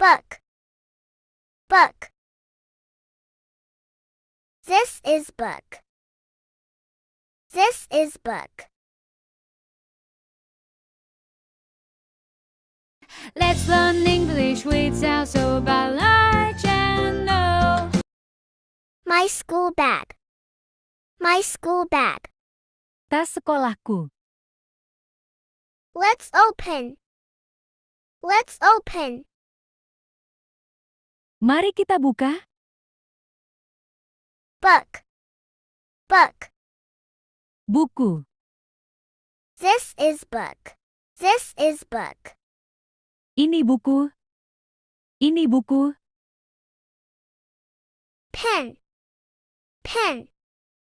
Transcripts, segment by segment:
book, book. This is book. This is book. Let's learn English with Salsabila Channel. My school bag. My school bag. Tas sekolahku. Let's open. Let's open. Mari kita buka. Book, book. Buku. This is book. This is book. Ini buku. Ini buku. Pen, pen.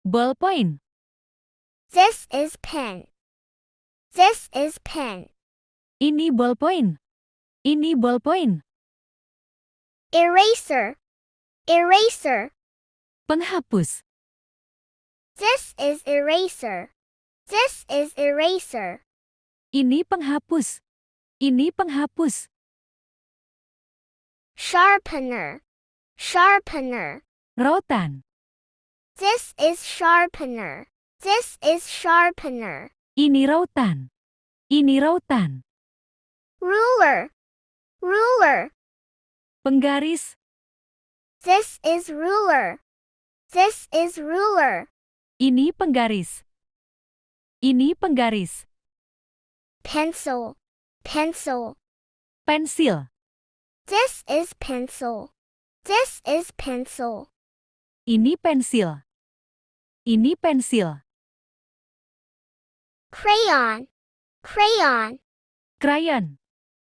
Ballpoint. This is pen. This is pen. Ini ballpoint. Ini ballpoint. Eraser, eraser. Penghapus. This is eraser. This is eraser. Ini penghapus. Ini penghapus. Sharpener, sharpener. Rotan. This is sharpener. This is sharpener. Ini rotan. Ini rotan. Ruler, ruler. Penggaris. This is ruler. This is ruler. Ini penggaris. Ini penggaris. Pencil, pencil. Pensil. This is pencil. This is pencil. Ini pensil. Ini pensil. Crayon, crayon. Krayon.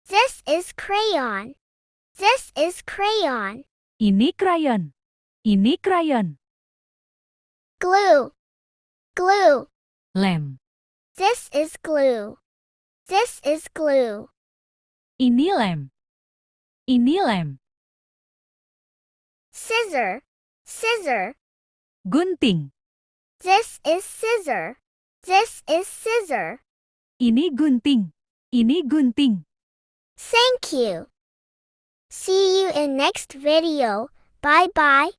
This is crayon. This is crayon. Ini krayon. Ini krayon. Glue, glue. Lem. This is glue. This is glue. Ini lem. Ini lem. Scissor, scissor. Gunting. This is scissor. This is scissor. Ini gunting. Ini gunting. Thank you. See you in next video. Bye-bye.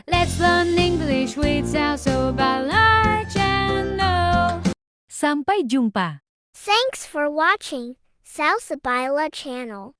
Let's learn English with Salsabila Channel. Sampai jumpa. Thanks for watching Salsabila Channel.